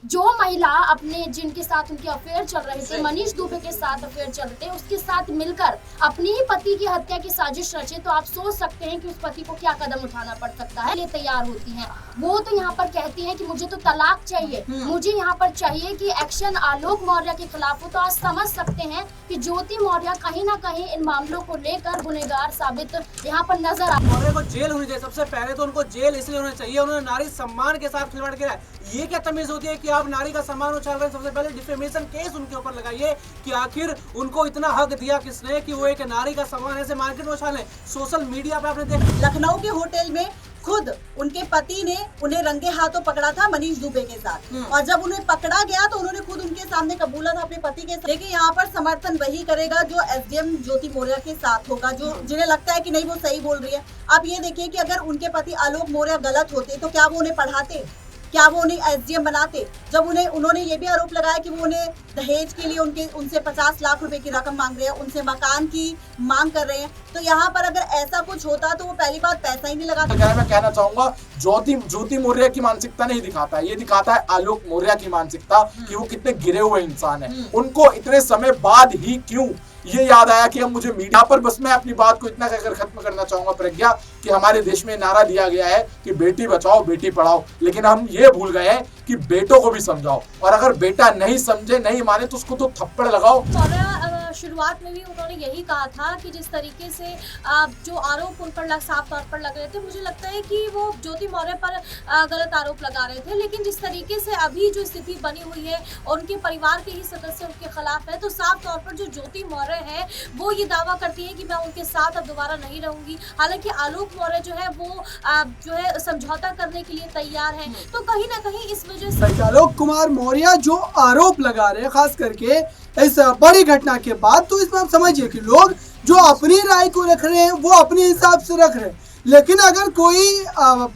जो महिला अपने जिनके साथ उनके अफेयर चल रहे थे, मनीष दुबे के साथ अफेयर चल रहे थे, उसके साथ मिलकर अपनी ही पति की हत्या की साजिश रचे, तो आप सोच सकते हैं कि उस पति को क्या कदम उठाना पड़ सकता है। ये तैयार होती हैं, वो तो यहाँ पर कहती हैं कि मुझे तो तलाक चाहिए, मुझे यहाँ पर चाहिए कि एक्शन आलोक मौर्य के खिलाफ हो। तो आज समझ सकते हैं कि ज्योति मौर्य कहीं ना कहीं इन मामलों को लेकर गुनहगार साबित यहाँ पर नजर आ। मौर्य को जेल होनी चाहिए। सबसे पहले तो उनको जेल इसलिए होना चाहिए, उन्होंने नारी सम्मान के साथ खिलवाड़ किया है। ये क्या तमीज होती है कि आप नारी का सम्मान उछाल रहे हैं? सबसे पहले डिफेमेशन केस उनके ऊपर लगाइए कि आखिर उनको इतना हक दिया किसने कि वो एक नारी का सम्मान ऐसे मार्केट में उछालें। सोशल मीडिया पे आपने देखा लखनऊ के होटल में खुद उनके पति ने उन्हें रंगे हाथों पकड़ा था मनीष दुबे के साथ, और जब उन्हें पकड़ा गया तो उन्होंने खुद उनके सामने कबूला था अपने पति के साथ। लेकिन यहाँ पर समर्थन वही करेगा जो एसडीएम ज्योति मौर्य के साथ होगा, जो जिन्हें लगता है कि नहीं वो सही बोल रही है। आप ये देखिए कि अगर उनके पति आलोक मौर्य गलत होते तो क्या वो उन्हें पढ़ाते, क्या वो उन्हें एसडीएम बनाते? जब उन्होंने ये भी आरोप लगाया कि वो उन्हें दहेज के लिए उनसे 50 लाख रुपए की रकम मांग रहे हैं, उनसे मकान की मांग कर रहे हैं, तो यहाँ पर अगर ऐसा कुछ होता तो वो पहली बात पैसा ही नहीं लगाता। मैं कहना चाहूंगा ज्योति मौर्य की मानसिकता नहीं दिखाता है, ये दिखाता है आलोक मौर्य की मानसिकता कि वो कितने गिरे हुए इंसान है। उनको इतने समय बाद ही क्यों ये याद आया कि अब मुझे मीडिया पर, बस मैं अपनी बात को इतना कहकर खत्म करना चाहूंगा प्रज्ञा कि हमारे देश में नारा दिया गया है कि बेटी बचाओ बेटी पढ़ाओ, लेकिन हम ये भूल गए हैं कि बेटों को भी समझाओ, और अगर बेटा नहीं समझे नहीं माने तो उसको तो थप्पड़ लगाओ। शुरुआत में भी उन्होंने यही कहा था कि जिस तरीके से जो आरोप उन पर साफ तौर पर लग रहे थे, मुझे लगता है कि वो ज्योति मौर्य पर गलत आरोप लगा रहे थे, लेकिन जिस तरीके से अभी जो स्थिति बनी हुई है और उनके परिवार के ही सदस्य उनके खिलाफ है, तो साफ तौर पर जो ज्योति मौर्य है वो ये दावा करती है कि मैं उनके साथ अब दोबारा नहीं रहूंगी। हालांकि आलोक मौर्य जो है वो जो है समझौता करने के लिए तैयार है, तो कहीं ना कहीं इस वजह से आलोक कुमार मौर्य जो आरोप लगा रहे हैं खास करके इस बड़ी घटना के बाद, तो इसमें आप समझिए कि लोग जो अपनी राय को रख रहे हैं वो अपने हिसाब से रख रहे हैं, लेकिन अगर कोई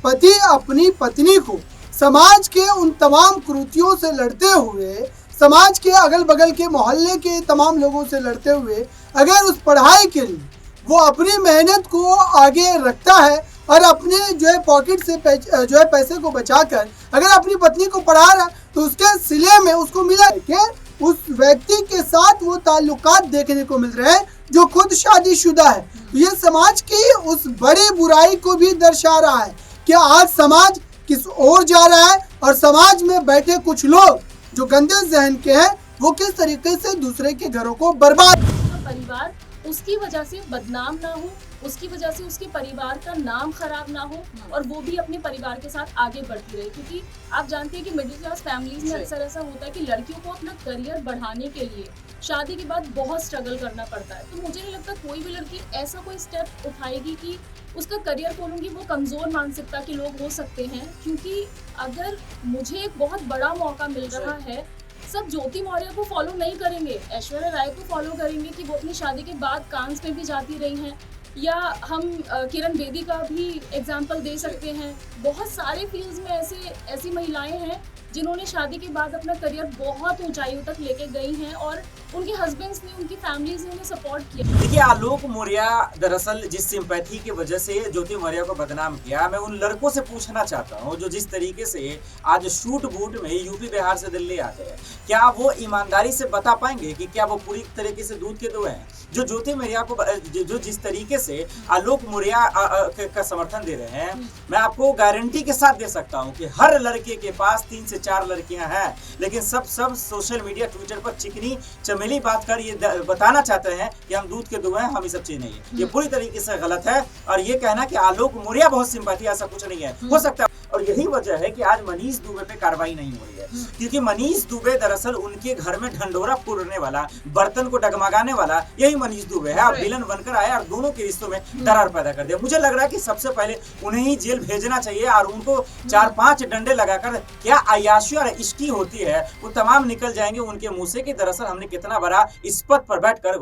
पति अपनी पत्नी को समाज के उन तमाम कुरीतियों से लड़ते हुए, समाज के अगल बगल के मोहल्ले के तमाम लोगों से लड़ते हुए, अगर उस पढ़ाई के लिए वो अपनी मेहनत को आगे रखता है और अपने जो है पॉकेट से जो है पैसे को बचाकर अगर अपनी पत्नी को पढ़ा रहा, तो उसके सिले में उसको मिला है कि उस व्यक्ति के साथ वो ताल्लुकात देखने को मिल रहे हैं जो खुद शादीशुदा है। तो ये समाज की उस बड़ी बुराई को भी दर्शा रहा है कि आज समाज किस ओर जा रहा है, और समाज में बैठे कुछ लोग जो गंदे जहन के हैं वो किस तरीके से दूसरे के घरों को बर्बाद। परिवार उसकी वजह से बदनाम ना हो, उसकी वजह से उसके परिवार का नाम खराब ना हो, और वो भी अपने परिवार के साथ आगे बढ़ती रहे। क्योंकि आप जानते हैं कि मिडिल क्लास फैमिलीज में अक्सर ऐसा होता है कि लड़कियों को अपना करियर बढ़ाने के लिए शादी के बाद बहुत स्ट्रगल करना पड़ता है। तो मुझे नहीं लगता कोई भी लड़की ऐसा कोई स्टेप उठाएगी कि उसका करियर खोलूंगी। वो कमज़ोर मानसिकता के लोग हो सकते हैं, क्योंकि अगर मुझे एक बहुत बड़ा मौका मिल रहा है, सब ज्योति मौर्य को फॉलो नहीं करेंगे, ऐश्वर्या राय को फॉलो करेंगे कि वो अपनी शादी के बाद कांस में भी जाती रही हैं, या हम किरण बेदी का भी एग्जाम्पल दे सकते हैं। बहुत सारे फील्ड्स में ऐसी महिलाएं हैं जिन्होंने शादी के बाद अपना करियर बहुत ऊंचाइयों तक लेके गई हैं, और उनके हस्बैंड्स ने, उनकी फैमिलीज ने उन्हें सपोर्ट किया। देखिए, आलोक मौर्य दरअसल जिस सिंपैथी की वजह से ज्योति मौर्य को बदनाम किया, मैं उन लड़कों से पूछना चाहता हूं जो जिस तरीके से आज शूट बूट में यूपी बिहार से दिल्ली आते हैं, क्या वो ईमानदारी से बता पाएंगे कि क्या वो पूरी तरीके से दूध के दुए हैं? जो ज्योति मौर्य को जो जिस तरीके से आलोक मौर्य का समर्थन दे रहे हैं, मैं आपको गारंटी के साथ दे सकता हूं कि हर लड़के के पास 3 से 4 लड़कियां हैं, लेकिन सब सोशल मीडिया ट्विटर पर चिकनी चमेली बात कर ये बताना चाहते हैं कि हम दूध के दुए हैं, हम ये सब चीज नहीं है। ये पूरी तरीके से गलत है, और ये कहना कि आलोक मौर्य बहुत सिंपैथी, ऐसा कुछ नहीं है। हो सकता है, और यही वजह है कि आज मनीष दुबे पे कार्रवाई नहीं हो रही है, क्योंकि मनीष दुबे दरअसल उनके घर में ढंडोरा फोड़ने वाला, बर्तन को डगमगाने वाला यही मनीष दुबे है, और विलन बनकर आया और दोनों के रिश्तों में दरार पैदा कर दिया। मुझे लग रहा है कि सबसे पहले उन्हें ही जेल भेजना चाहिए, और उनको 4-5 डंडे लगाकर क्या अय्याशी और इश्की होती है वो तमाम निकल जाएंगे उनके मुंह से कि दरअसल हमने कितना बड़ा इस पद पर बैठकर।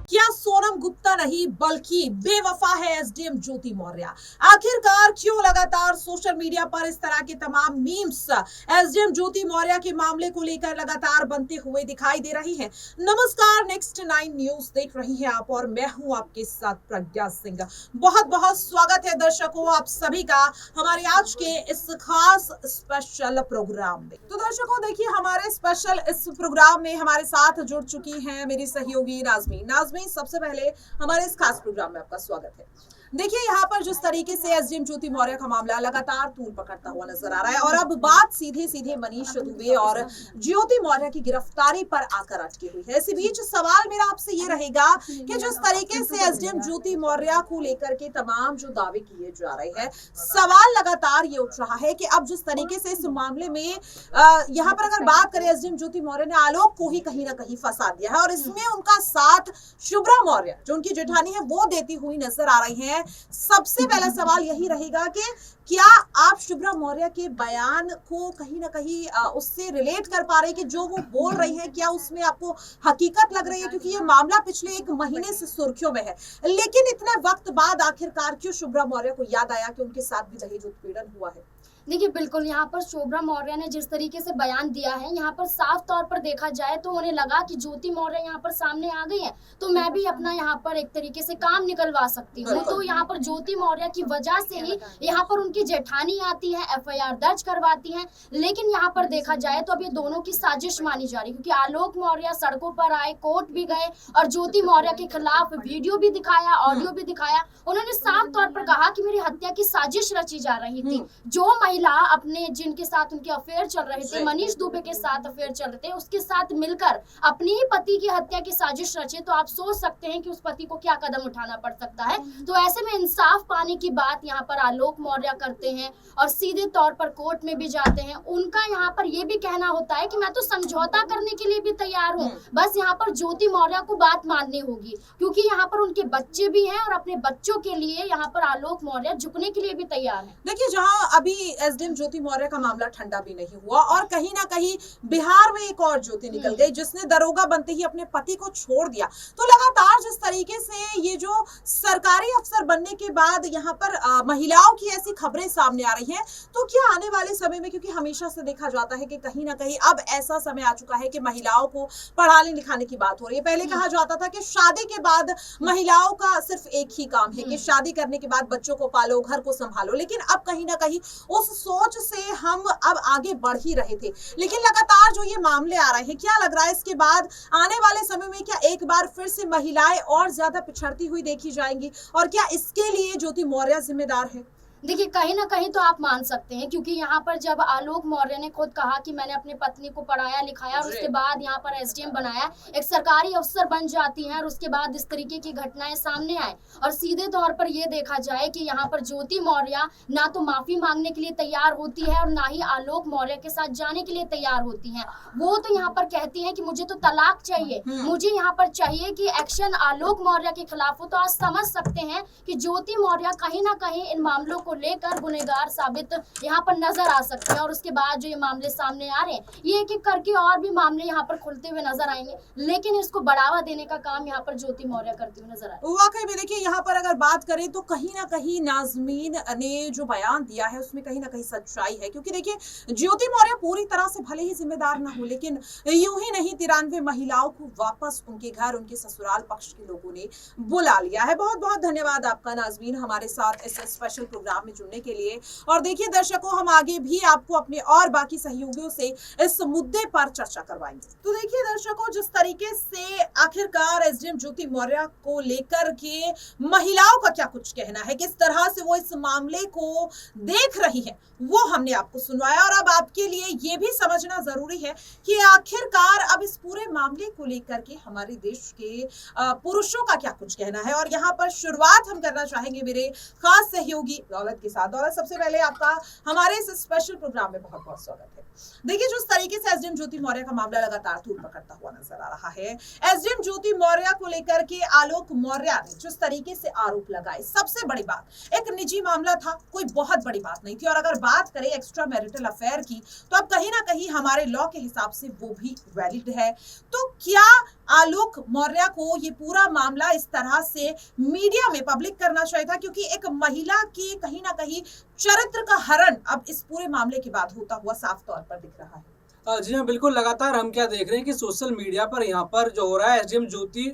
क्या सोनम गुप्ता बेवफा नहीं बल्कि बेवफा है एसडीएम ज्योति मौर्य। आखिरकार क्यों लगातार सोशल मीडिया पर इस तरह के तमाम मीम्स एसडीएम ज्योति मौर्य के मामले को लेकर लगातार बनते हुए दिखाई दे रही हैं। नमस्कार, नेक्स्ट 9 न्यूज देख रही हैं आप और मैं हूं आपके साथ प्रज्ञा सिंह। बहुत बहुत स्वागत है दर्शकों आप सभी का हमारे आज के इस खास स्पेशल प्रोग्राम में। तो दर्शकों देखिए, हमारे स्पेशल इस प्रोग्राम में हमारे साथ जुड़ चुकी हैं मेरी सहयोगी नाज़मीन। नाज़मीन, सबसे पहले हमारे इस खास प्रोग्राम में आपका स्वागत है। देखिए, यहाँ पर जिस तरीके से एसडीएम ज्योति मौर्य का मामला लगातार तूल पकड़ता हुआ नजर आ रहा है और अब बात सीधे सीधे मनीष दुबे और ज्योति मौर्य की गिरफ्तारी पर आकर अटकी हुई है। इसी बीच सवाल मेरा आपसे ये रहेगा कि जिस तरीके से एसडीएम ज्योति मौर्य को लेकर के तमाम जो दावे किए जा रहे हैं, सवाल लगातार ये उठ रहा है कि अब जिस तरीके से इस मामले में यहाँ पर अगर बात करें, एसडीएम ज्योति मौर्य ने आलोक को ही कहीं ना कहीं फंसा दिया है और इसमें उनका साथ शुभ्रा मौर्य जो उनकी जेठानी है वो देती हुई नजर आ रही है। सबसे पहला सवाल यही रहेगा कि क्या आप शुभ्रा मौर्य के बयान को कहीं ना कहीं उससे रिलेट कर पा रहे हैं कि जो वो बोल रही है, क्या उसमें आपको हकीकत लग रही है? क्योंकि ये मामला पिछले 1 महीने से सुर्खियों में है, लेकिन इतने वक्त बाद आखिरकार क्यों शुभ्रा मौर्य को याद आया कि उनके साथ भी दहेज उत्पीड़न हुआ है? देखिए, बिल्कुल यहाँ पर शुभ्रा मौर्य ने जिस तरीके से बयान दिया है, यहाँ पर साफ तौर पर देखा जाए तो उन्हें लगा कि ज्योति मौर्य यहाँ पर सामने आ गई है तो मैं भी अपना यहाँ पर एक तरीके से काम निकलवा सकती हूँ। तो यहाँ पर ज्योति मौर्य की वजह से ही यहाँ पर उनकी जेठानी आती है, एफआईआर दर्ज करवाती है। लेकिन यहाँ पर देखा जाए तो अब ये दोनों की साजिश मानी जा रही है, क्योंकि आलोक मौर्य सड़कों पर आए, कोर्ट भी गए और ज्योति मौर्य के खिलाफ वीडियो भी दिखाया, ऑडियो भी दिखाया। उन्होंने साफ तौर पर कहा कि मेरी हत्या की साजिश रची जा रही थी। जो महिला अपने जिनके साथ उनके अफेयर चल रहे थे, मनीष दुबे के साथ अफेयर चल रहे थे, उसके साथ मिलकर अपने ही पति की हत्या की साजिश रचे, तो आप सोच सकते हैं कि उस पति को क्या कदम उठाना पड़ सकता है। तो ऐसे में इंसाफ पाने की बात यहाँ पर आलोक मौर्य करते हैं और सीधे तौर पर कोर्ट में भी जाते हैं। उनका यहाँ पर यह भी कहना होता है कि मैं तो समझौता करने के लिए भी तैयार हूँ, बस यहाँ पर ज्योति मौर्य को बात माननी होगी, क्योंकि यहाँ पर उनके बच्चे भी हैं और अपने बच्चों के लिए यहाँ पर आलोक मौर्य झुकने के लिए भी तैयार है। देखिए, जहाँ अभी एसडीएम ज्योति मौर्य का मामला ठंडा भी नहीं हुआ और कहीं ना कहीं बिहार में एक और ज्योति निकल गई जिसने दरोगा बनते ही अपने पति को छोड़ दिया। तो लगातार जिस तरीके से ये जो सरकारी अफसर बनने के बाद यहाँ पर महिलाओं की ऐसी खबरें सामने आ रही हैं, तो क्या आने वाले समय में, क्योंकि हमेशा से देखा जाता है कि कहीं ना कहीं अब ऐसा समय आ चुका है कि महिलाओं को पढ़ाने लिखाने की बात हो रही है। पहले कहा जाता था कि शादी के बाद महिलाओं का सिर्फ एक ही काम है कि शादी करने के बाद बच्चों को पालो, घर को संभालो, लेकिन अब कहीं ना कहीं उस सोच से हम अब आगे बढ़ ही रहे थे। लेकिन लगातार जो ये मामले आ रहे हैं, क्या लग रहा है इसके बाद आने वाले समय में क्या एक बार फिर से महिलाएं और ज्यादा पिछड़ती हुई देखी जाएंगी और क्या इसके लिए ज्योति मौर्य जिम्मेदार है? देखिए, कहीं ना कहीं तो आप मान सकते हैं, क्योंकि यहाँ पर जब आलोक मौर्य ने खुद कहा कि मैंने अपनी पत्नी को पढ़ाया लिखाया और उसके बाद यहाँ पर एसडीएम बनाया, एक सरकारी अफसर बन जाती हैं और उसके बाद इस तरीके की घटनाएं सामने आए और सीधे तौर पर यह देखा जाए कि यहाँ पर ज्योति मौर्य ना तो माफी मांगने के लिए तैयार होती है और ना ही आलोक मौर्य के साथ जाने के लिए तैयार होती है। वो तो यहाँ पर कहती है कि मुझे तो तलाक चाहिए, मुझे यहाँ पर चाहिए कि एक्शन आलोक मौर्य के खिलाफ हो। तो आज समझ सकते हैं कि ज्योति मौर्य कहीं ना कहीं इन मामलों को लेकर गुनहगार साबित यहाँ पर नजर आ सकते हैं और उसके बाद जो ये मामले सामने आ रहे हैं, ये एक एक करके और भी मामले यहाँ पर खुलते हुए नजर आएंगे, लेकिन इसको बढ़ावा देने का काम यहाँ पर ज्योति मौर्य करती हुई नजर आ रही है। वाकई में देखिए, यहाँ पर अगर बात करें तो कहीं ना कहीं नाज़मीन ने जो बयान दिया है उसमें कहीं ना कहीं सच्चाई है, क्योंकि देखिए ज्योति मौर्य पूरी तरह से भले ही जिम्मेदार ना हो, लेकिन यूं ही नहीं 93 महिलाओं को वापस उनके घर, उनके ससुराल पक्ष के लोगों ने बुला लिया है। बहुत बहुत धन्यवाद आपका नाज़मीन हमारे साथ इस स्पेशल प्रोग्राम में जुड़ने के लिए। और देखिए दर्शकों, हम आगे भी आपको अपने और बाकी सहयोगियों से इस मुद्दे पर चर्चा करवाएंगे। तो देखिए दर्शकों, जिस तरीके से आखिरकार एसडीएम ज्योति मौर्य को लेकर के महिलाओं का क्या कुछ कहना है, किस तरह से वो इस मामले को देख रही है, वो हमने आपको सुनवाया। और अब आपके लिए ये भी समझना जरूरी है कि आखिरकार अब इस पूरे मामले को लेकर के हमारे देश के पुरुषों का क्या कुछ कहना है। और यहाँ पर शुरुआत हम करना चाहेंगे मेरे खास सहयोगी दौलत के साथ। दौलत, सबसे पहले आपका हमारे इस स्पेशल प्रोग्राम में बहुत बहुत स्वागत है। देखिए, जिस तरीके से एसडीएम ज्योति मौर्य का मामला लगातार तूल पकड़ता हुआ नजर आ रहा है, एसडीएम ज्योति मौर्य को लेकर के आलोक मौर्य ने जिस तरीके से आरोप लगाए, सबसे बड़ी बात, एक निजी मामला था, कोई बहुत बड़ी बात नहीं थी। और अगर बात करें एक्स्ट्रा मैरिटल अफेयर की, तो अब कहीं ना कहीं हमारे लॉ के हिसाब से वो भी वैलिड है। तो क्या आलोक मौर्य को ये पूरा मामला इस तरह से मीडिया में पब्लिक करना चाहिए था? क्योंकि एक महिला की कहीं ना कहीं चरित्र का हरण अब इस पूरे मामले के बाद होता हुआ साफ तौर पर दिख रहा है। जी हाँ, बिल्कुल। लगातार हम क्या देख रहे हैं कि सोशल मीडिया पर यहाँ पर जो हो रहा है, एसडीएम ज्योति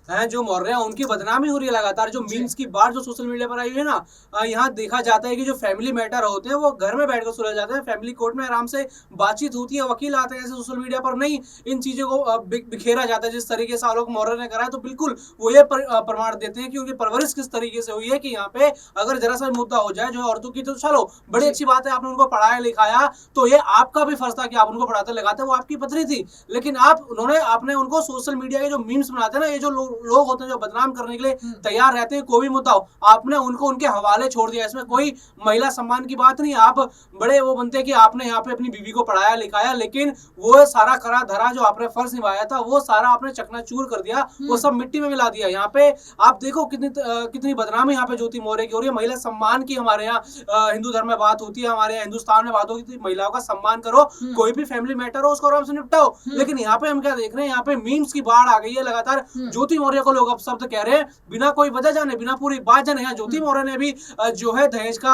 हैं जो मौर्य, उनकी बदनामी हो रही है लगातार। जो मीम्स की बात जो सोशल मीडिया पर आई है ना, यहाँ देखा जाता है कि जो फैमिली मैटर होते हैं वो घर में बैठकर सुलझ जाते हैं, फैमिली कोर्ट में आराम से बातचीत होती है, वकील आते हैं। ऐसे सोशल मीडिया पर नहीं, इन चीज़ों को बिखेरा जाता है जिस तरीके से आलोक मौर्य ने करा है। तो बिल्कुल वो ये प्रमाण देते हैं कि उनकी परवरिश किस तरीके से हुई है कि यहाँ पे अगर जरा सा मुद्दा हो जाए जो है औरतों की, तो चलो बड़ी अच्छी बात है, आपने उनको पढ़ाया लिखाया, तो ये आपका भी फर्ज था कि आप उनको पढ़ाते लगाते, वो आपकी पत्नी थी। लेकिन आपने उनको सोशल मीडिया के जो मीम्स बनाते हैं ना, ये जो लोग होते हैं जो बदनाम करने के लिए तैयार रहते हैं, कोई भी मुद्दा हो, आपने उनको उनके हवाले छोड़ दिया। इसमें कोई महिला सम्मान की बात नहीं। आप बड़े वो बनते हैं कि आपने यहाँ पे अपनी बीवी को पढ़ाया लिखाया, लेकिन वो सारा करा धरा जो आपने फर्ज निभाया था, वो सारा आपने चकनाचूर कर दिया, वो सब मिट्टी में मिला दिया। यहाँ पे आप देखो कितनी बदनामी यहाँ पे ज्योति मौर्य की हो रही है। महिला सम्मान की हमारे यहाँ हिंदू धर्म में बात होती है, हमारे यहाँ हिंदुस्तान में बात होती है, महिलाओं का सम्मान करो, कोई भी फैमिली मैटर हो उसको आराम से निपटाओ। लेकिन यहाँ पे हम क्या देख रहे हैं, यहाँ पे मीम्स की बाढ़ आ गई है लगातार। ज्योति मौर्य को लोग अब शब्द कह रहे हैं बिना कोई वजह जाने, बिना पूरी बात जाने। यहाँ ज्योति मौर्य ने भी जो है दहेज का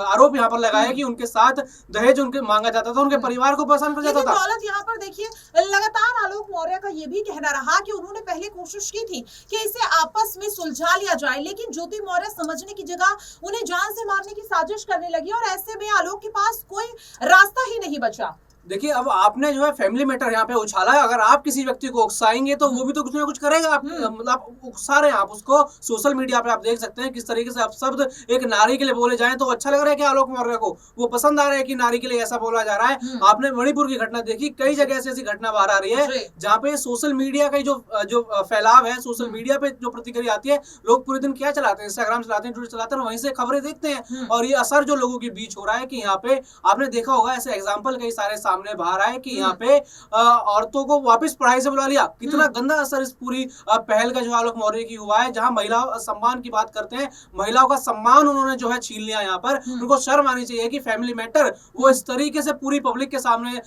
आरोप यहाँ पर लगाया कि उनके साथ दहेज उनके मांगा जाता था, उनके परिवार को परेशान कर जाता था। दौलत, यहाँ पर देखिए, लगातार आलोक मौर्य का ये भी कहना रहा कि उन्होंने पहले कोशिश की थी कि इसे आपस में सुलझा लिया जाए, लेकिन ज्योति मौर्य समझने की जगह उन्हें जान से मारने की साजिश करने लगी और ऐसे में आलोक के पास कोई रास्ता ही नहीं बचा। देखिए, अब आपने जो है फैमिली मैटर यहाँ पे उछाला है। अगर आप किसी व्यक्ति को उकसाएंगे तो वो भी तो कुछ ना कुछ करेगा। आप मतलब उकसा रहे हैं आप उसको। सोशल मीडिया पे आप देख सकते हैं किस तरीके से आप शब्द एक नारी के लिए बोले जाएं तो अच्छा लग रहा है कि आलोक मौर्य को वो पसंद आ रहा है कि नारी के लिए ऐसा बोला जा रहा है। आपने मणिपुर की घटना देखी, कई जगह ऐसी घटना बाहर आ रही है जहाँ पे सोशल मीडिया का जो फैलाव है, सोशल मीडिया पे जो प्रतिक्रिया आती है, लोग पूरे दिन क्या चलाते हैं, इंस्टाग्राम चलाते हैं, ट्विटर चलाते हैं, वहीं से खबरें देखते हैं और ये असर जो लोगों के बीच हो रहा है कि यहाँ पे आपने देखा होगा ऐसे एग्जाम्पल कई सारे सामने बाहर आए कि यहाँ पे औरतों को वापस पढ़ाई से बुला लिया। कितना गंदा असर इस पूरी पहल का जो आलोक मौर्य की हुआ है, जहां महिला सम्मान की बात करते हैं, महिलाओं का सम्मान उन्होंने जो है छीन लिया। यहाँ पर उनको शर्म आनी चाहिए कि फैमिली मैटर वो इस तरीके से पूरी पब्लिक के सामने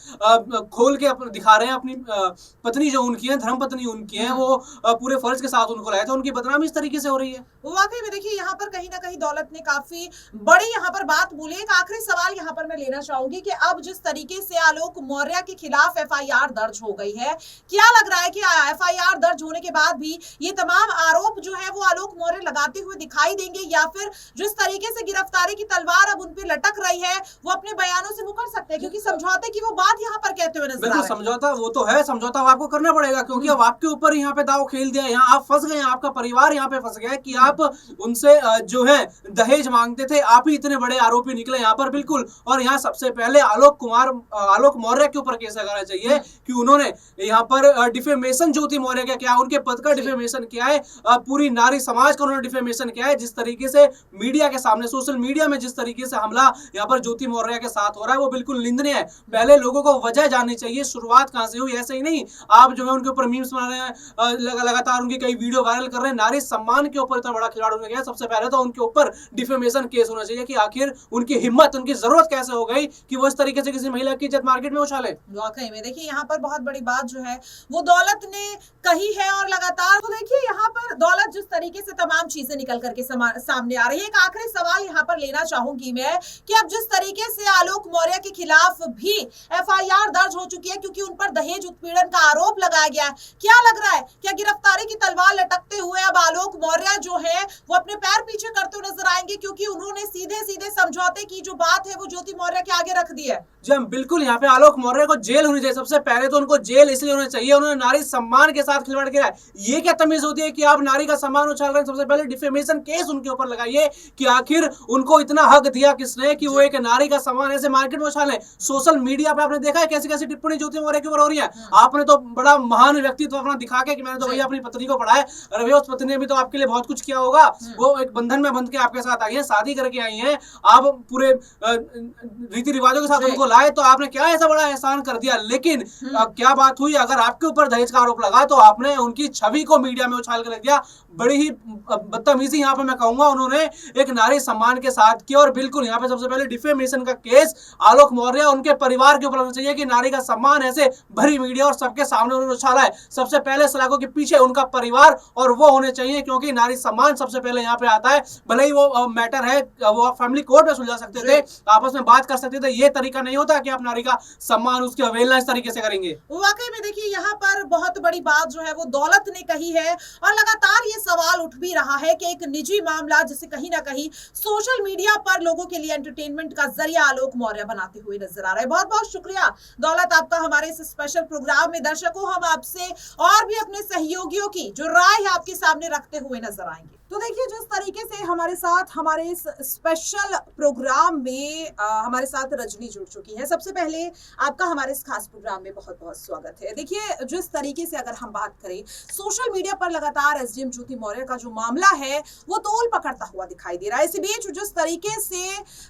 खोल के दिखा रहे हैं। अपनी पत्नी जो उनकी है, धर्म पत्नी उनकी है, वो पूरे फर्ज के साथ उनको लाया था, उनकी बदनामी इस तरीके से हो रही है। वाकई में देखिए, यहाँ पर कहीं ना कहीं दौलत ने काफी बड़ी यहाँ पर बात बोली। एक आखिरी सवाल यहाँ पर मैं लेना चाहूंगी कि अब जिस तरीके से आलोक मौर्य के खिलाफ एफआईआर दर्ज हो गई है, क्या लग रहा है कि एफआईआर दर्ज होने के बाद भी ये तमाम आरोप जो है वो आलोक मौर्य लगाते हुए दिखाई देंगे, या फिर जिस तरीके से गिरफ्तारी की तलवार अब उन पे लटक रही है वो अपने बयानों से मुकर सकते हैं? क्योंकि समझौते की वो बात यहाँ पर कहते हुए नजर आ रहे हैं। समझौता वो तो है, समझौता आपको करना पड़ेगा क्योंकि अब आपके ऊपर यहाँ पे दाव खेल दिया, यहाँ आप फंस गए, आपका परिवार यहाँ पे फंस गया कि आप उनसे जो है दहेज मांगते थे, आप ही इतने बड़े आरोपी निकले यहाँ पर। बिल्कुल। और यहाँ सबसे पहले आलोक मौर्य के ऊपर केस लगाना चाहिए कि उन्होंने यहाँ पर डिफेमेशन ज्योति मौर्य का क्या, उनके पद का डिफेमेशन किया है, पूरी नारी समाज का उन्होंने डिफेमेशन किया है। जिस तरीके से मीडिया के सामने, सोशल मीडिया में जिस तरीके से हमला यहाँ पर ज्योति मौर्य के साथ हो रहा है वो बिल्कुल निंदनीय है। पहले लोगों को वजह जाननी चाहिए, शुरुआत कहां से हुई, ऐसे ही नहीं आप जो है उनके ऊपर मीम्स बना रहे हैं, लगातार उनकी कई वीडियो वायरल कर रहे हैं। नारी सम्मान के ऊपर इतना बड़ा खिलाड़ी होने गया, सबसे पहले तो उनके ऊपर डिफेमेशन केस होना चाहिए कि आखिर उनकी हिम्मत, उनकी जरूरत कैसे हो गई कि वो इस तरीके से किसी महिला की इज्जत मार्केट में उछाले। वाकई में देखिए, यहाँ पर बहुत बड़ी बात जो है वो दौलत ने कही है और लगातार तो देखिए यहाँ पर दौलत जिस तरीके से तमाम चीजें निकल करके सामने आ रही है। एक आखिरी सवाल यहाँ पर लेना चाहूंगी मैं कि अब जिस तरीके से आलोक मौर्य के खिलाफ भी एफआईआर दर्ज हो चुकी है क्योंकि उन पर दहेज उत्पीड़न का आरोप लगाया गया है, क्या लग रहा है, क्या गिरफ्तारी की तलवार लटकते हुए अब आलोक मौर्य जो है वो अपने पैर पीछे करते हुए नजर आएंगे? क्योंकि उन्होंने सीधे सीधे समझौते की जो बात है वो ज्योति मौर्य के आगे रख दी है। जी हम बिल्कुल यहाँ पे आलोक मौर्य को जेल होनी चाहिए। सबसे पहले तो उनको जेल इसलिए होनी चाहिए, उन्होंने नारी सम्मान के साथ खिलवाड़ किया है। ये क्या तमीज होती है कि आप नारी का सम्मान उछाल रहे हैं? सबसे पहले डिफेमेशन केस उनके ऊपर लगाइए कि आखिर उनको इतना हक दिया किसने कि वो एक नारी का सम्मान ऐसे मार्केट में उछाले। सोशल मीडिया पे आपने देखा है कैसी कैसी टिप्पणी ज्योति मौर्य के ऊपर हो रही है। आपने तो बड़ा महान व्यक्तित्व अपना दिखा के कि मैंने तो भैया अपनी पत्नी को पढ़ा है, अरे भैया उस पत्नी ने भी तो आपके लिए बहुत कुछ किया होगा। वो एक बंधन में बंध के आपके साथ आई है, शादी करके आई है, आप पूरे रीति रिवाजों के साथ उनको लाए, तो आपने क्या ऐसा बड़ा एहसान कर दिया। लेकिन क्या बात हुई, अगर आपके ऊपर दहेज का आरोप लगा तो आपने उनकी छवि को मीडिया में उछाल कर रख दिया। बड़ी ही बदतमीजी यहाँ पे मैं कहूंगा उन्होंने एक नारी सम्मान के साथ किया। और बिल्कुल यहाँ पे सबसे पहले डिफेमेशन का केस आलोक मौर्य उनके परिवार के ऊपर होना चाहिए कि नारी का सम्मान ऐसे भरी मीडिया और सबके सामने उन्होंने उछाला है। सबसे पहले सलाखों के पीछे उनका परिवार और वो होने चाहिए, क्योंकि नारी सम्मान सबसे पहले यहाँ पे आता है। भले ही वो मैटर है, वो फैमिली कोर्ट में सुलझा सकते थे, आपस में बात कर सकते थे। ये तरीका नहीं होता कि आप नारी का सम्मान, उसकी अवहेलना इस तरीके से करेंगे। वाकई में देखिए यहाँ पर बहुत बड़ी बात जो है वो दौलत ने कही है, और लगातार ये सवाल उठ भी रहा है कि एक निजी मामला जिसे कहीं ना कहीं सोशल मीडिया पर लोगों के लिए एंटरटेनमेंट का जरिया आलोक मौर्य बनाते हुए नजर आ रहा है। बहुत बहुत शुक्रिया दौलत आपका हमारे इस स्पेशल प्रोग्राम में। दर्शकों, हम आपसे और भी अपने सहयोगियों की जो राय है आपके सामने रखते हुए नजर आएंगे। तो देखिए जिस तरीके से हमारे साथ हमारे इस स्पेशल प्रोग्राम में हमारे साथ रजनी जुड़ चुकी है। सबसे पहले आपका हमारे इस खास प्रोग्राम में बहुत बहुत स्वागत है। देखिए जिस तरीके से अगर हम बात करें, सोशल मीडिया पर लगातार एसडीएम ज्योति मौर्य का जो मामला है वो तोल पकड़ता हुआ दिखाई दे रहा है। इसी बीच जिस तरीके से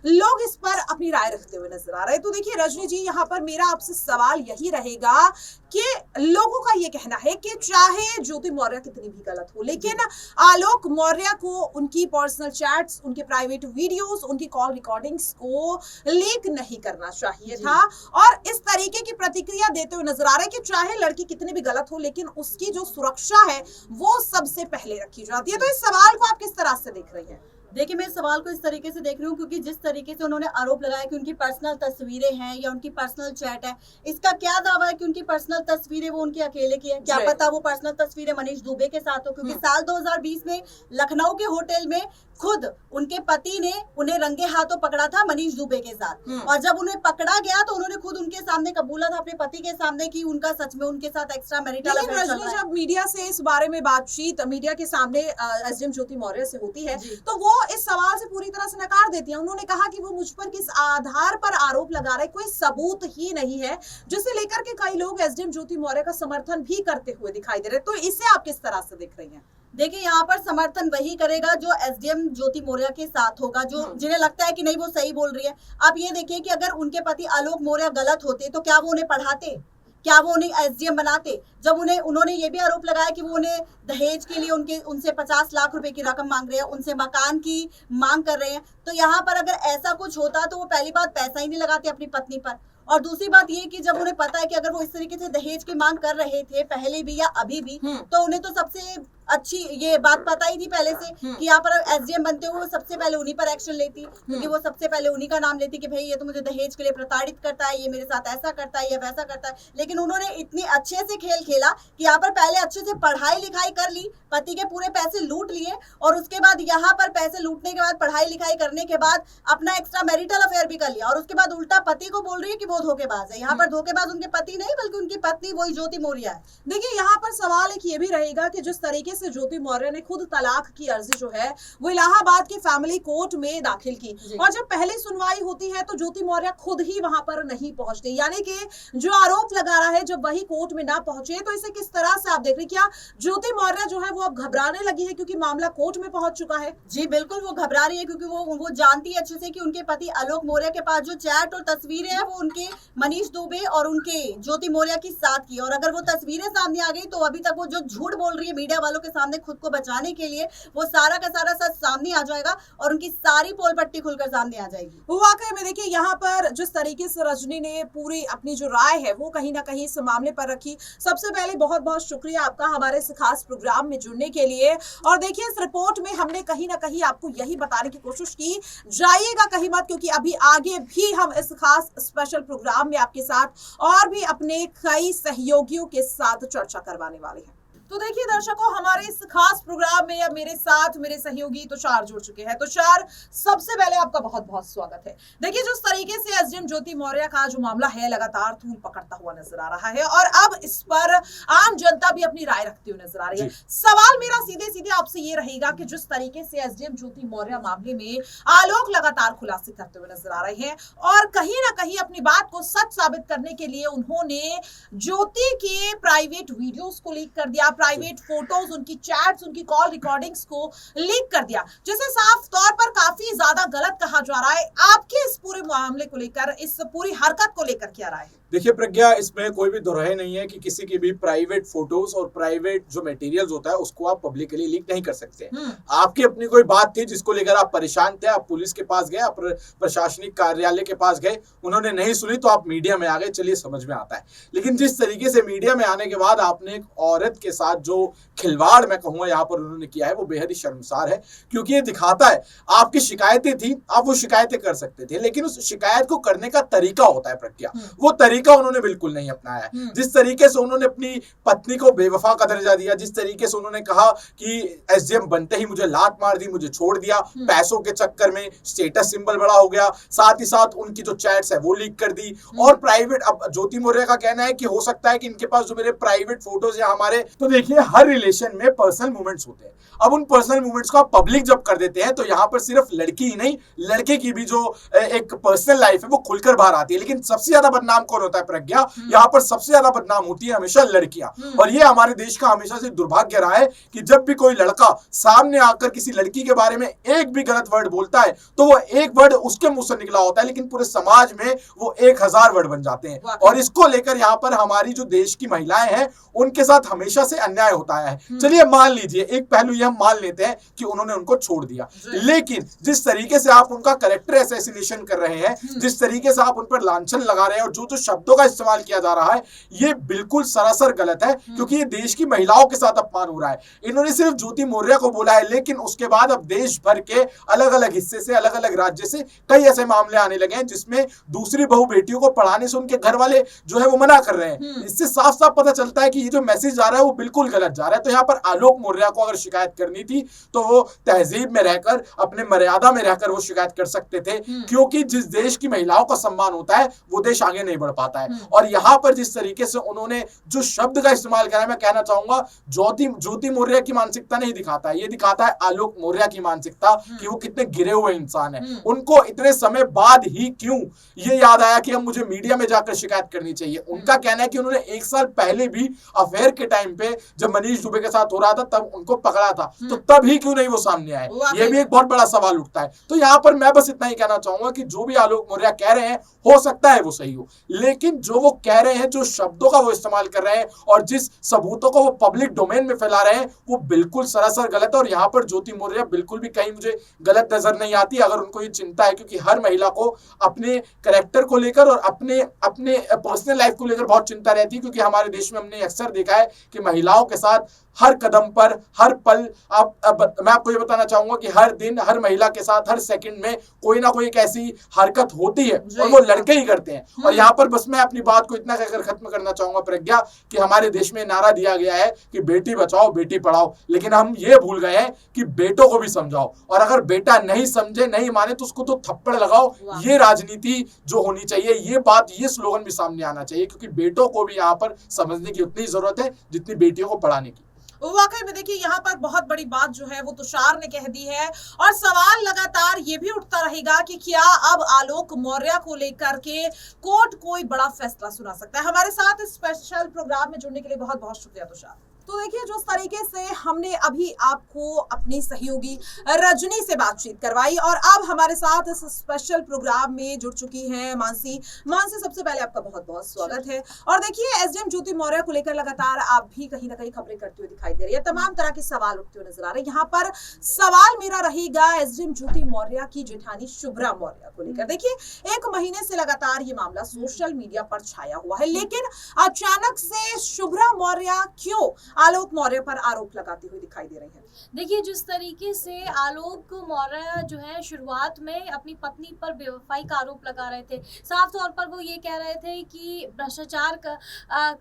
लोग इस पर अपनी राय रखते हुए नजर आ रहे हैं, तो देखिए रजनी जी, यहाँ पर मेरा आपसे सवाल यही रहेगा कि लोगों का ये कहना है कि चाहे ज्योति मौर्य कितनी भी गलत हो, लेकिन आलोक मौर्य को उनकी पर्सनल चैट्स, उनके प्राइवेट वीडियोस, उनकी कॉल रिकॉर्डिंग्स को लीक नहीं करना चाहिए था। और इस तरीके की प्रतिक्रिया देते हुए नजर आ रहे हैं कि चाहे लड़की कितनी भी गलत हो, लेकिन उसकी जो सुरक्षा है वो सबसे पहले रखी जाती है। तो इस सवाल को आप किस तरह से देख रही हैं? देखिए, मैं इस सवाल को इस तरीके से देख रही हूँ क्योंकि जिस तरीके से उन्होंने आरोप लगाया कि उनकी पर्सनल तस्वीरें हैं या उनकी पर्सनल चैट है, इसका क्या दावा है कि उनकी पर्सनल तस्वीरें वो उनके अकेले की है? क्या पता वो पर्सनल तस्वीरें मनीष दुबे के साथ हो, क्योंकि साल 2020 में लखनऊ के होटल में खुद उनके पति ने उन्हें रंगे हाथों पकड़ा था मनीष दुबे के साथ। और जब उन्हें पकड़ा गया तो उन्होंने खुद उनके सामने कबूला था अपने पति के सामने कि उनका सच में उनके साथ एक्स्ट्रा मैरिटल अफेयर चल रहा है। जब मीडिया से इस बारे में बातचीत मीडिया के सामने एसडीएम ज्योति मौर्य से होती है तो वो इस सवाल से पूरी तरह से नकार देती है। उन्होंने कहा कि वो मुझ पर किस आधार पर आरोप लगा रहे, कोई सबूत ही नहीं है, जिसे लेकर के कई लोग एसडीएम ज्योति मौर्य का समर्थन भी करते हुए दिखाई दे रहे। तो इसे आप किस तरह से देख रही हैं? देखिए, यहाँ पर समर्थन वही करेगा जो एसडीएम ज्योति मौर्य के साथ होगा, जो जिन्हें लगता है कि नहीं वो सही बोल रही है। आप ये देखिए कि अगर उनके पति आलोक मौर्य गलत होते तो क्या वो उन्हें पढ़ाते, क्या वो उन्हें एसडीएम बनाते? जब उन्होंने ये भी आरोप लगाया कि वो उन्हें दहेज के लिए उनसे 50 लाख रुपए की रकम मांग रहे हैं, उनसे मकान की मांग कर रहे हैं, तो यहाँ पर अगर ऐसा कुछ होता तो वो पहली बात पैसा ही नहीं लगाते अपनी पत्नी पर। और दूसरी बात ये कि जब उन्हें पता है कि अगर वो इस तरीके से दहेज की मांग कर रहे थे पहले भी या अभी भी, तो उन्हें तो सबसे अच्छी ये बात पता ही थी पहले से कि यहाँ पर एसडीएम बनते हुए सबसे पहले उन्हीं पर एक्शन लेती, क्योंकि वो सबसे पहले उन्हीं का नाम लेती कि भाई ये तो मुझे दहेज के लिए प्रताड़ित करता है, ये मेरे साथ ऐसा करता है, ये वैसा करता है। लेकिन उन्होंने इतने अच्छे से खेल खेला कि यहाँ पर पहले अच्छे से पढ़ाई लिखाई कर ली, पति के पूरे पैसे लूट लिए, और उसके बाद यहाँ पर पैसे लूटने के बाद पढ़ाई लिखाई करने के बाद अपना एक्स्ट्रा मैरिटल अफेयर भी कर लिया, और उसके बाद उल्टा पति को बोल रही है कि वो धोखेबाज है। यहाँ पर धोखेबाज उनके पति नहीं बल्कि उनकी पत्नी वही ज्योति मौर्य है। देखिए यहाँ पर सवाल एक ये भी रहेगा कि जिस तरीके से ज्योति मौर्य ने खुद तलाक की अर्जी जो है वो इलाहाबाद के फैमिली कोर्ट में दाखिल की, और जब पहली सुनवाई होती है तो ज्योति मौर्य खुद ही वहां पर नहीं पहुंचते, यानी कि जो आरोप लगा रहा है जब वही कोर्ट में ना पहुंचे, तो इसे किस तरह से आप देख रहे? क्या ज्योति मौर्य जो है वो अब घबराने लगी है क्योंकि मामला कोर्ट में पहुंच चुका है? जी बिल्कुल, वो घबरा रही है क्योंकि वो जानती है अच्छे से कि उनके पति आलोक मौर्य के पास जो चैट और तस्वीरें हैं वो उनके मनीष दुबे और उनके ज्योति मौर्य की साथ की, और अगर वो तस्वीरें सामने आ गई तो अभी तक वो जो झूठ बोल रही है मीडिया वालों के सामने खुद को बचाने के लिए, वो सारा का सारा सच सामने आ जाएगा और उनकी सारी पोल पट्टी खुलकर सामने आ जाएगी। वाकई में देखिए यहाँ पर जिस तरीके से रजनी ने पूरी अपनी जो राय है वो कहीं ना कहीं इस मामले पर रखी। सबसे पहले बहुत बहुत शुक्रिया आपका हमारे इस खास प्रोग्राम में जुड़ने के लिए। और देखिए इस रिपोर्ट में हमने कहीं ना कहीं आपको यही बताने की कोशिश की, जाइएगा कहीं मत, क्योंकि अभी आगे भी हम इस खास स्पेशल प्रोग्राम में आपके साथ और भी अपने कई सहयोगियों के साथ चर्चा करवाने वाले हैं। तो देखिए दर्शकों, हमारे इस खास प्रोग्राम में अब मेरे साथ मेरे सहयोगी तुषार जुड़ चुके हैं। तुषार, सबसे पहले आपका बहुत बहुत स्वागत है। देखिए, जिस तरीके से एसडीएम ज्योति मौर्य का जो मामला है लगातार तूल पकड़ता हुआ नजर आ रहा है और अब इस पर आम जनता भी अपनी राय रखती हुई नजर आ रही है। सवाल मेरा सीधे सीधे आपसे ये रहेगा कि जिस तरीके से एसडीएम ज्योति मौर्य मामले में आलोक लगातार खुलासे करते हुए नजर आ रहे हैं और कहीं ना कहीं अपनी बात को सच साबित करने के लिए उन्होंने ज्योति के प्राइवेट वीडियोस को लीक कर दिया, प्राइवेट फोटोज, उनकी चैट्स, उनकी कॉल रिकॉर्डिंग्स को लीक कर दिया, जिसे साफ तौर पर काफी ज्यादा गलत कहा जा रहा है। आपके इस पूरे मामले को लेकर, इस पूरी हरकत को लेकर क्या राय है? देखिए प्रज्ञा, इसमें कोई भी दोहराई नहीं है कि किसी की भी प्राइवेट फोटोज और प्राइवेट जो मटेरियल्स होता है उसको आप पब्लिकली लीक नहीं कर सकते। आपकी अपनी कोई बात थी जिसको लेकर आप परेशान थे, आप पुलिस के पास गए, आप प्रशासनिक कार्यालय के पास गए, उन्होंने नहीं सुनी तो आप मीडिया में आ गए, चलिए समझ में आता है। लेकिन जिस तरीके से मीडिया में आने के बाद आपने एक औरत के साथ जो खिलवाड़ मैं कहूंगा यहाँ पर उन्होंने किया है वो बेहद ही शर्मसार है, क्योंकि ये दिखाता है आपकी शिकायतें थी, आप वो शिकायतें कर सकते थे, लेकिन उस शिकायत को करने का तरीका होता है प्रज्ञा, वो तरीका उन्होंने बिल्कुल नहीं अपनाया। जिस तरीके से उन्होंने अपनी पत्नी को बेवफा का दर्जा दिया, जिस तरीके से उन्होंने कहा कि एसडीएम बनते ही मुझे लात मार दी, मुझे छोड़ दिया, पैसों के चक्कर में स्टेटस सिंबल बड़ा हो गया, साथ ही साथ उनकी जो चैट्स है वो लीक कर दी और प्राइवेट, अब ज्योति मौर्य का कहना है कि हो सकता है कि इनके पास जो मेरे प्राइवेट फोटोज या हमारे, तो देखिए हर रिलेशन में पर्सनल मूवमेंट्स होते हैं। अब उन पर्सनल मूवमेंट्स को आप पब्लिक जब कर देते हैं तो यहाँ पर सिर्फ लड़की ही नहीं, लड़के की भी जो एक पर्सनल लाइफ है वो खुलकर बाहर आती है। लेकिन सबसे ज्यादा बदनाम कौन होता है प्रज्ञा? यहाँ पर सबसे ज्यादा बदनाम होती है हमेशा लड़कियां, और ये हमारे देश का हमेशा से दुर्भाग्य रहा है कि जब भी कोई लड़का सामने आकर किसी लड़की के बारे में एक भी गलत वर्ड बोलता है तो वो एक वर्ड उसके मुंह से निकला होता है, लेकिन पूरे समाज में वो 1000 वर्ड बन जाते हैं। और इसको लेकर यहाँ पर हमारी जो देश की महिलाएं हैं उनके साथ हमेशा से अन्याय होता है। चलिए मान लीजिए, एक पहलू ये हम मान लेते हैं कि उन्होंने उनको छोड़ दिया, लेकिन जिस तरीके से आप उनका कैरेक्टर असैसिनेशन कर रहे हैं, जिस तरीके से आप उन पर लांछन लगा रहे हैं और जो शब्दों का इस्तेमाल किया जा रहा है, ये बिल्कुल सरासर गलत है, क्योंकि ये देश की महिलाओं के साथ अपमान हो रहा है। इन्होंने सिर्फ ज्योति मौर्य को बोला है, लेकिन उसके बाद अब देश भर के अलग अलग हिस्से से, अलग अलग राज्य से कई ऐसे मामले आने लगे हैं जिसमें दूसरी बहू बेटियों को पढ़ाने से उनके घर वाले जो है वो मना कर रहे हैं। इससे साफ साफ पता चलता है कि ये जो मैसेज जा रहा है वो बिल्कुल गलत जा रहा है। तो यहाँ पर आलोक मौर्य को अगर शिकायत करनी थी तो वो तहजीब में रहकर, अपने मर्यादा में रहकर वो शिकायत कर सकते थे, क्योंकि जिस देश की महिलाओं का सम्मान होता है वो देश आगे नहीं बढ़ पाता है। और यहाँ पर जिस तरीके से उन्होंने जो शब्द का इस्तेमाल करा, मैं कहना चाहूंगा ज्योति मौर्य की मानसिकता नहीं दिखाता है, ये दिखाता है आलोक मौर्य की मानसिकता कि वो कितने गिरे हुए इंसान हैं। उनको इतने समय बाद ही क्यों ये याद आया कि अब मुझे मीडिया में जाकर शिकायत करनी चाहिए? उनका कहना है कि उन्होंने 1 साल पहले भी अफेयर के टाइम पे जब मनीष दुबे के साथ हो रहा था तब उनको पकड़ा था, तो तब ही क्यों नहीं वो सामने आए? ये भी एक बहुत बड़ा सवाल उठता है। तो यहाँ पर मैं बस इतना ही कहना चाहूंगा कि जो भी आलोक मौर्य कह रहे हैं हो सकता है वो सही हो, लेकिन जो वो कह रहे हैं, जो शब्दों का वो इस्तेमाल कर रहे हैं और जिस सबूतों को वो पब्लिक डोमेन में फैला रहे हैं वो बिल्कुल सरासर गलत है। और यहाँ पर ज्योति मौर्य बिल्कुल भी कहीं मुझे गलत नजर नहीं आती, अगर उनको ये चिंता है, क्योंकि हर महिला को अपने कैरेक्टर को लेकर और अपने पर्सनल लाइफ को लेकर बहुत चिंता रहती है, क्योंकि हमारे देश में हमने अक्सर देखा है कि महिलाओं के साथ हर कदम पर, हर पल, मैं आपको ये बताना चाहूंगा कि हर दिन, हर महिला के साथ हर सेकंड में कोई ना कोई एक ऐसी हरकत होती है और वो लड़के ही करते हैं। और यहाँ पर बस मैं अपनी बात को इतना कहकर खत्म करना चाहूंगा प्रज्ञा कि हमारे देश में नारा दिया गया है कि बेटी बचाओ बेटी पढ़ाओ, लेकिन हम ये भूल गए हैं कि बेटों को भी समझाओ, और अगर बेटा नहीं समझे, नहीं माने तो उसको तो थप्पड़ लगाओ। ये राजनीति जो होनी चाहिए, ये बात, ये स्लोगन भी सामने आना चाहिए, क्योंकि बेटों को भी यहाँ पर समझने की उतनी जरूरत है जितनी बेटियों को पढ़ाने की। वाकई में देखिए, यहाँ पर बहुत बड़ी बात जो है वो तुषार ने कह दी है और सवाल लगातार ये भी उठता रहेगा कि क्या अब आलोक मौर्य को लेकर के कोर्ट कोई बड़ा फैसला सुना सकता है। हमारे साथ इस स्पेशल प्रोग्राम में जुड़ने के लिए बहुत बहुत शुक्रिया तुषार। तो देखिए, जिस तरीके से हमने अभी आपको अपनी सहयोगी रजनी से बातचीत करवाई और अब हमारे साथ इस स्पेशल प्रोग्राम में जुड़ चुकी हैं मानसी। सबसे पहले आपका बहुत बहुत स्वागत है। और देखिए, एसडीएम ज्योति मौर्य को लेकर लगातार आप भी कहीं ना कहीं खबरें करते हुए दिखाई दे रही है, तमाम तरह के सवाल उठते हुए नजर आ रहे हैं। यहाँ पर सवाल मेरा रहेगा एसडीएम ज्योति मौर्य की जेठानी शुभ्रा मौर्य को लेकर। देखिए, 1 महीने से लगातार ये मामला सोशल मीडिया पर छाया हुआ है, लेकिन अचानक से शुभ्रा मौर्य क्यों आलोक मौर्य पर आरोप लगाती हुई दिखाई दे रही है। देखिए, जिस तरीके से आलोक मौर्य जो है शुरुआत में अपनी पत्नी पर बेवफाई का आरोप लगा रहे थे, साफ तौर पर वो ये कह रहे थे कि भ्रष्टाचार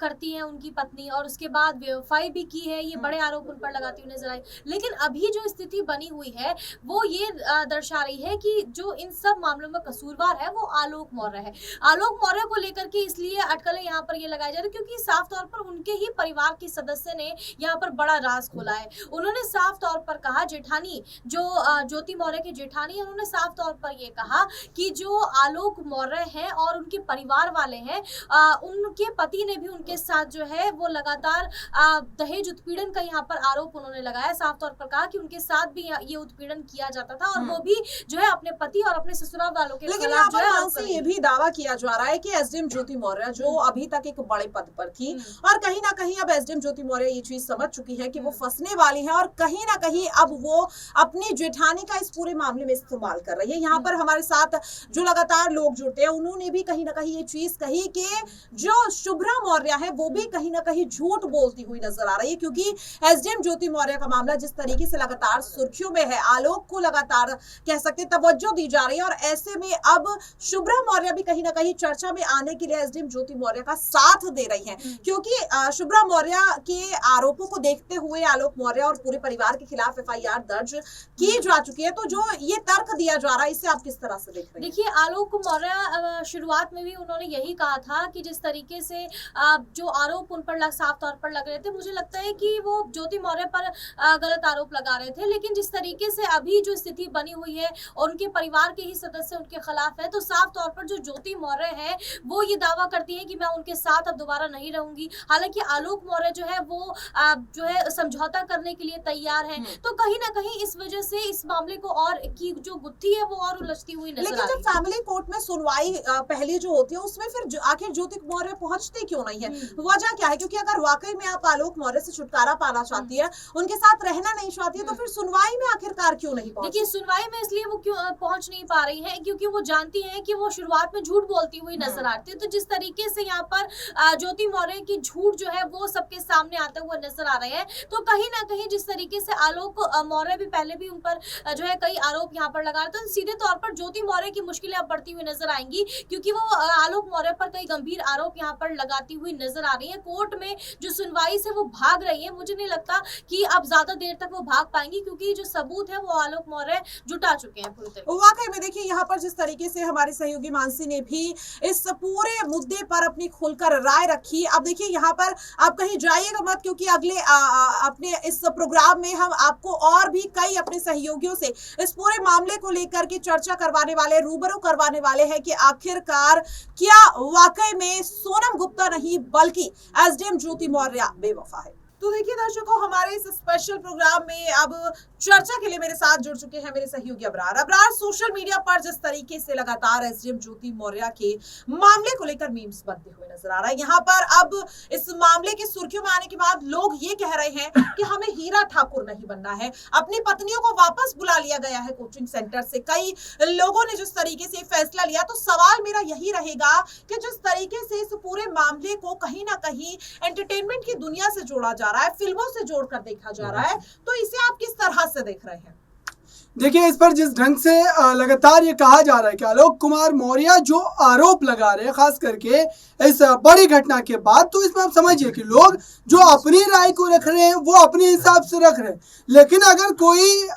करती है उनकी पत्नी और उसके बाद बेवफाई भी की है, ये बड़े आरोप उन पर लगाती हुई नजर आई। लेकिन अभी जो स्थिति बनी हुई है वो ये दर्शा रही है कि जो इन सब मामलों में कसूरवार है वो आलोक मौर्य है। आलोक मौर्य को लेकर के इसलिए अटकलें यहाँ पर ये लगाई जा रही है क्योंकि साफ तौर पर उनके ही परिवार के सदस्य ने यहाँ पर बड़ा राज खोला है। उन्होंने साफ तौर पर कहा, जेठानी जो ज्योति मौर्य की जेठानी, उन्होंने साफ तौर पर ये कहा कि जो आलोक मौर्य हैं और उनके परिवार वाले हैं, उनके पति ने भी उनके साथ जो है वो लगातार दहेज उत्पीड़न का यहाँ पर आरोप उन्होंने लगाया। साफ तौर पर कहा कि उनके साथ भी ये उत्पीड़न किया जाता था और वो भी जो है अपने पति और अपने ससुराल वालों के लेकिन खिलाफ जो है यहाँ पर ये भी दावा किया जा रहा है कि एसडीएम ज्योति मौर्य जो अभी तक एक बड़े पद पर थी और कहीं ना कहीं अब एसडीएम ज्योति मौर्य ये चीज समझ चुकी है कि वो फंसने वाली है और कहीं ना कहीं अब वो अपनी जेठानी का इस पूरे मामले में इस्तेमाल कर रही है। यहाँ पर हमारे साथ जो लगातार लोग जुड़ते हैं उन्होंने भी कहीं ना कहीं ये चीज कही कि जो शुभ्रा मौर्य है वो भी कहीं ना कहीं झूठ बोलती हुई नजर आ रही है, क्योंकि एसडीएम ज्योति मौर्य का मामला जिस तरीके से लगातार सुर्खियों में है, आलोक को लगातार कह सकते तवज्जो दी जा रही है और ऐसे में अब शुभ्रा मौर्य भी कहीं ना कहीं चर्चा में आने के लिए एसडीएम ज्योति मौर्य का साथ दे रही है, क्योंकि शुभ्रा मौर्य के आरोपों को देखते हुए आलोक मौर्य और पूरे परिवार के खिलाफ एफआईआर दर्ज की जा चुकी है। तो जो ये तर्क दिया जा रहा है इसे आप किस तरह से देख रहे हैं? देखिए, आलोक मौर्य शुरुआत में भी उन्होंने यही कहा था कि जिस तरीके से जो आरोप उन पर साफ तौर पर लग रहे थे, मुझे लगता है कि वो ज्योति मौर्य पर गलत आरोप लगा रहे थे। लेकिन जिस तरीके से अभी जो स्थिति बनी हुई है और उनके परिवार के ही सदस्य उनके खिलाफ है, तो साफ तौर पर जो ज्योति मौर्य है वो ये दावा करती है कि मैं उनके साथ अब दोबारा नहीं रहूंगी। हालांकि आलोक मौर्य जो है वो जो है समझौता करने के लिए तैयार है। तो कहीं ना कहीं इस वजह से इस मामले को और की जो गुत्थी है वो और उलझती हुई नजर आ रही है। लेकिन जब फैमिली कोर्ट में सुनवाई पहले जो होती है उसमें फिर आखिर ज्योति मौर्य पहुंचती क्यों नहीं है? वजह क्या है? क्योंकि अगर वाकई में आप आलोक मौर्य से छुटकारा पाना चाहती है, उनके साथ रहना नहीं चाहती है, तो फिर सुनवाई में आखिरकार क्यों नहीं पहुंचती? देखिए, सुनवाई में इसलिए वो क्यों पहुंच नहीं पा रही है क्योंकि वो जानती है कि वो शुरुआत में झूठ बोलती हुई नजर आती है। तो जिस तरीके से यहाँ पर ज्योति मौर्य की झूठ जो है वो सबके सामने आते हुए नजर आ रहे हैं, तो कहीं ना कहीं जिस तरीके से आलोक मौर्य भी पहले भी उन पर जो है कई आरोप यहाँ पर लगा रहे थे, तो सीधे तौर पर ज्योति मौर्य की मुश्किलें अब बढ़ती हुई नजर आएंगी क्योंकि वो आलोक मौर्य पर कई गंभीर आरोप यहाँ पर लगाती हुई नजर आ रही है। कोर्ट में जो सुनवाई से वो भाग रही है, मुझे नहीं लगता कि अब ज्यादा देर तक वो भाग पाएंगी क्योंकि जो सबूत है वो आलोक मौर्य जुटा चुके हैं पूरी तरह। वाकई में देखिए, यहाँ पर जिस तरीके से हमारे सहयोगी मानसी ने भी इस पूरे मुद्दे पर अपनी खुलकर राय रखी। अब देखिए, यहाँ पर आप कहीं जाइएगा मत, क्योंकि अगले अपने इस प्रोग्राम में हम आपको और भी कई अपने सहयोगियों से इस पूरे मामले को लेकर के चर्चा करवाने वाले, रूबरू करवाने वाले हैं कि आखिरकार क्या वाकई में सोनम गुप्ता नहीं बल्कि एसडीएम ज्योति मौर्य बेवफा है। तो देखिए दर्शकों, हमारे इस स्पेशल प्रोग्राम में अब चर्चा के लिए मेरे साथ जुड़ चुके हैं मेरे सहयोगी अबरार। सोशल मीडिया पर जिस तरीके से लगातार एसडीएम ज्योति मौर्य के मामले को लेकर मीम्स बनते हुए नजर आ रहा है, यहाँ पर अब इस मामले की सुर्खियों में आने के बाद लोग ये कह रहे हैं कि हमें हीरा ठाकुर नहीं बनना है, अपनी पत्नियों को वापस बुला लिया गया है कोचिंग सेंटर से। कई लोगों ने जिस तरीके से फैसला लिया, तो सवाल मेरा यही रहेगा कि जिस तरीके से इस पूरे मामले को कहीं ना कहीं एंटरटेनमेंट की दुनिया से जोड़ा जा रहा है, फिल्मों से जोड़कर देखा जा रहा है, तो इसे आप किस तरह से देख रहे हैं? देखिए, इस पर जिस ढंग से लगातार ये कहा जा रहा है कि आलोक कुमार मौर्य जो आरोप लगा रहे हैं, खास करके इस बड़ी घटना के बाद, तो इसमें आप समझिए कि लोग जो अपनी राय को रख रहे हैं वो अपने हिसाब से रख रहे हैं। लेकिन अगर कोई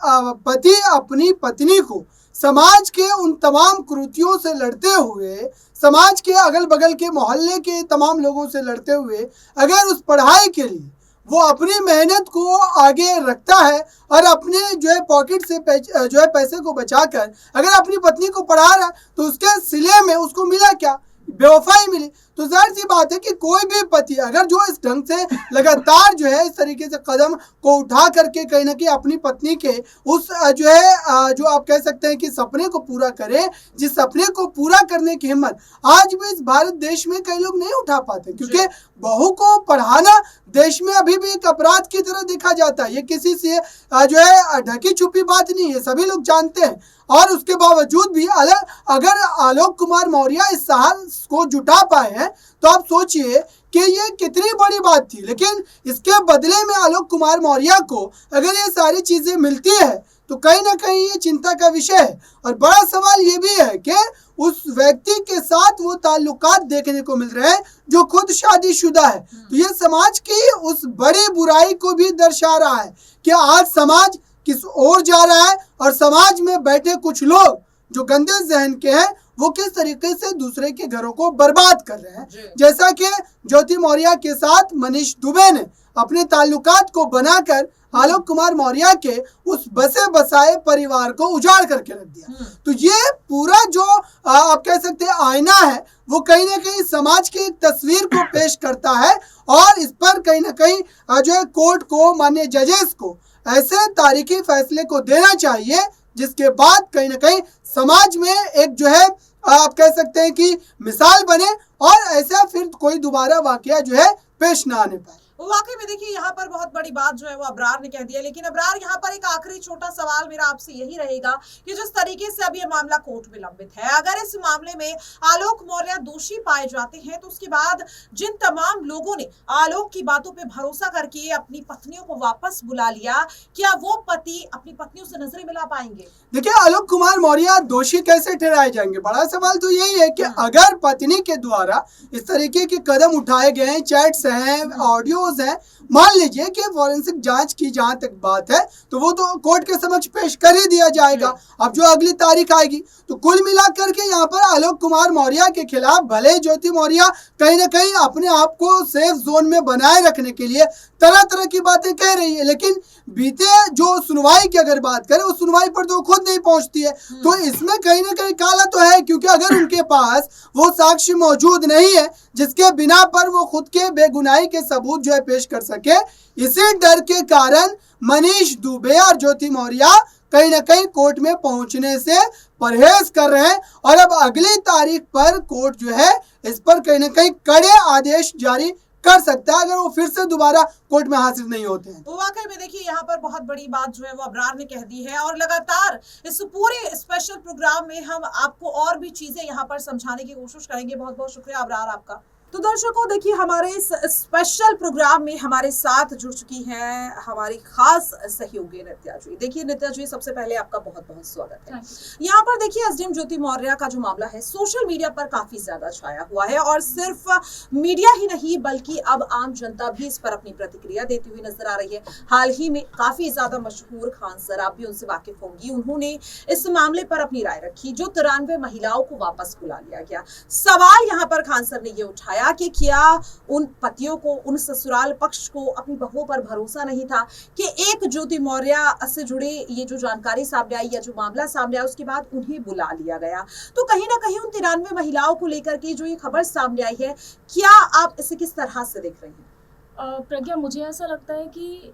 पति अपनी पत्नी को समाज के उन तमाम कुरीतियों से लड़ते हुए, समाज के अगल बगल के मोहल्ले के तमाम लोगों से लड़ते हुए, अगर उस पढ़ाई के लिए वो अपनी मेहनत को आगे रखता है और अपने जो है पॉकेट से जो है पैसे को बचाकर अगर अपनी पत्नी को पढ़ा रहा है, तो उसके सिले में उसको मिला क्या? बेवफाई मिली। तो जाहिर सी बात है कि कोई भी पति अगर जो इस ढंग से लगातार जो है इस तरीके से कदम को उठा करके कहीं ना कहीं अपनी पत्नी के उस जो है जो आप कह सकते हैं कि सपने को पूरा करे, जिस सपने को पूरा करने की हिम्मत आज भी इस भारत देश में कई लोग नहीं उठा पाते, क्योंकि बहू को पढ़ाना देश में अभी भी एक अपराध की तरह देखा जाता है। ये किसी से जो है ढकी छुपी बात नहीं है, सभी लोग जानते हैं। और उसके बावजूद भी अगर आलोक कुमार मौर्य इस साहस को जुटा पाए हैं हैं, तो आप सोचिए कि ये कितनी बड़ी बात थी। लेकिन इसके बदले में आलोक कुमार मौर्य को अगर ये सारी चीजें मिलती है तो कहीं ना कहीं ये चिंता का विषय है। और बड़ा सवाल ये भी है कि उस व्यक्ति के साथ वो ताल्लुकात देखने को मिल रहे हैं जो खुद शादीशुदा है। तो ये समाज की उस बड़ी बुराई को भी दर्शा रहा है कि आज समाज किस ओर जा रहा है और समाज में बैठे कुछ लोग जो गंदे जहन के हैं वो किस तरीके से दूसरे के घरों को बर्बाद कर रहे हैं। जैसा कि ज्योति मौर्य के साथ मनीष दुबे ने अपने ताल्लुकात को बनाकर आलोक कुमार मौर्य के उस बसे बसाए परिवार को उजाड़ करके रख दिया। तो ये पूरा जो आप कह सकते हैं आईना है वो कहीं ना कहीं समाज की एक तस्वीर को पेश करता है और इस पर कहीं ना कहीं जो है कोर्ट को, माननीय जजेस को ऐसे तारीखी फैसले को देना चाहिए जिसके बाद कहीं ना कहीं समाज में एक जो है आप कह सकते हैं कि मिसाल बने और ऐसा फिर कोई दोबारा वाकया जो है पेश ना आने पाए। वाकई में देखिए यहाँ पर बहुत बड़ी बात जो है वो अबरार ने कह दिया। लेकिन अबरार, यहाँ पर एक आखिरी छोटा सवाल मेरा आपसे यही रहेगा कि जिस तरीके से अब ये मामला कोर्ट में लंबित है, अगर इस मामले में आलोक मौर्य दोषी पाए जाते हैं तो उसके बाद जिन तमाम लोगों ने आलोक की बातों पे भरोसा करके अपनी पत्नियों को वापस बुला लिया, क्या वो पति अपनी पत्नियों से नजरें मिला पाएंगे? देखिए, आलोक कुमार मौर्य दोषी कैसे ठहराए जाएंगे? बड़ा सवाल तो यही है कि अगर पत्नी के द्वारा इस तरीके के कदम उठाए गए हैं, चैट्स हैं, ऑडियो है, मान लीजिए कि फॉरेंसिक जांच की जहां तक बात है तो वो तो कोर्ट के समक्ष पेश कर ही दिया जाएगा। अब जो अगली तारीख आएगी तो कुल मिलाकर के यहाँ पर आलोक कुमार मौर्य के खिलाफ भले ज्योति मौर्य कहीं ना कहीं अपने आप को सेफ जोन में बनाए रखने के लिए तरह तरह की बातें कह रही है, लेकिन बीते जो सुनवाई की अगर बात करें उस सुनवाई पर तो खुद नहीं पहुंचती है। तो इसमें कहीं ना कहीं काला तो है, क्योंकि अगर उनके पास वो साक्ष्य मौजूद नहीं है जिसके बिना पर वो खुद के बेगुनाही के सबूत जो है पेश कर सके, इसी डर के कारण मनीष दुबे और ज्योति मौर्य कहीं ना कहीं कोर्ट में पहुंचने से परहेज कर रहे हैं। और अब अगली तारीख पर कोर्ट जो है इस पर कहीं ना कहीं कड़े आदेश जारी कर सकता है अगर वो फिर से दोबारा कोर्ट में हाजिर नहीं होते हैं। तो वाकई में देखिए यहाँ पर बहुत बड़ी बात जो है वो अबरार ने कह दी है और लगातार इस पूरे स्पेशल प्रोग्राम में हम आपको और भी चीजें यहाँ पर समझाने की कोशिश करेंगे। बहुत बहुत शुक्रिया अबरार आपका। तो दर्शकों, देखिए हमारे इस स्पेशल प्रोग्राम में हमारे साथ जुड़ चुकी हैं हमारी खास सहयोगी नित्या जी। देखिए नित्या जी, सबसे पहले आपका बहुत बहुत स्वागत है। यहाँ पर देखिए एसडीएम ज्योति मौर्य का जो मामला है सोशल मीडिया पर काफी ज्यादा छाया हुआ है और सिर्फ मीडिया ही नहीं बल्कि अब आम जनता भी इस पर अपनी प्रतिक्रिया देती हुई नजर आ रही है। हाल ही में काफी ज्यादा मशहूर खान सर, आप भी उनसे वाकिफ होंगी, उन्होंने इस मामले पर अपनी राय रखी जो 93 महिलाओं को वापस बुला लिया गया। सवाल यहाँ पर खान सर ने ये उठाया कि क्या उन पतियों को, उन ससुराल पक्ष को अपनी बहुओं पर भरोसा नहीं था कि एक ज्योति मौर्य से जुड़े ये जो जानकारी सामने आई या जो मामला सामने आया उसके बाद उन्हें बुला लिया गया। तो कहीं ना कहीं उन 93 महिलाओं को लेकर के जो ये खबर सामने आई है, क्या आप इसे किस तरह से देख रहे हैं? प्रज्ञा, मुझे ऐसा लगता है कि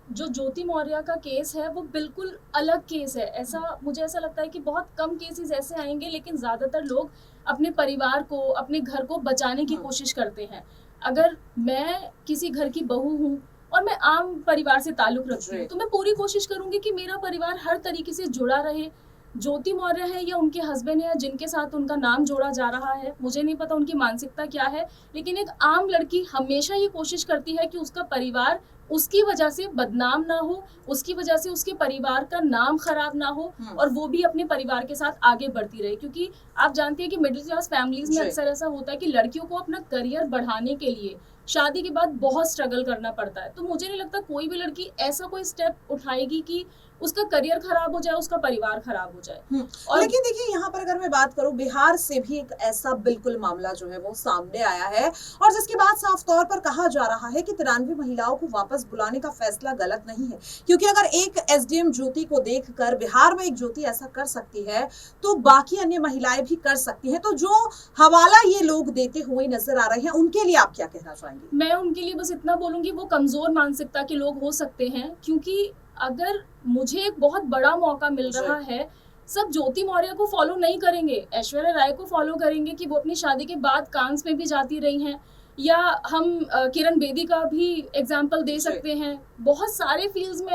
जो ज्योति मौर्य का केस है वो बिल्कुल अलग केस है। ऐसा मुझे ऐसा लगता है कि बहुत कम केसेस ऐसे आएंगे, लेकिन ज़्यादातर लोग अपने परिवार को, अपने घर को बचाने की कोशिश करते हैं। अगर मैं किसी घर की बहू हूँ और मैं आम परिवार से ताल्लुक़ रखती हूँ तो मैं पूरी कोशिश करूँगी कि मेरा परिवार हर तरीके से जुड़ा रहे। ज्योति मौर्य है या उनके हस्बैंड है जिनके साथ उनका नाम जोड़ा जा रहा है, मुझे नहीं पता उनकी मानसिकता क्या है, लेकिन एक आम लड़की हमेशा ये कोशिश करती है कि उसका परिवार उसकी वजह से बदनाम ना हो, उसकी वजह से उसके परिवार का नाम खराब ना हो और वो भी अपने परिवार के साथ आगे बढ़ती रहे। क्योंकि आप जानती है कि मिडिल क्लास फैमिलीज में अक्सर ऐसा होता है कि लड़कियों को अपना करियर बढ़ाने के लिए शादी के बाद बहुत स्ट्रगल करना पड़ता है। तो मुझे नहीं लगता कोई भी लड़की ऐसा कोई स्टेप उठाएगी कि उसका करियर खराब हो जाए, उसका परिवार खराब हो जाए। और लेकिन देखिए यहाँ पर अगर मैं बात करूँ, बिहार से भी एक ऐसा बिल्कुल मामला जो है वो सामने आया है और जिसके बाद साफ तौर पर कहा जा रहा है कि 93 महिलाओं को वापस बुलाने का फैसला गलत नहीं है, क्योंकि अगर एक एसडीएम ज्योति को देखकर बिहार में एक ज्योति ऐसा कर सकती है तो बाकी अन्य महिलाएं भी कर सकती हैं। तो जो हवाला ये लोग देते हुए नजर आ रहे हैं उनके लिए आप क्या कहना चाहेंगे? मैं उनके लिए बस इतना बोलूंगी, वो कमजोर मानसिकता के लोग हो सकते हैं, क्योंकि अगर मुझे एक बहुत बड़ा मौका मिल रहा है, सब ज्योति मौर्य को फॉलो नहीं करेंगे, ऐश्वर्या राय को फॉलो करेंगे कि वो अपनी शादी के बाद कांस में भी जाती रही हैं, या हम किरण बेदी का भी एग्जाम्पल दे सकते हैं। बहुत सारे फील्ड्स में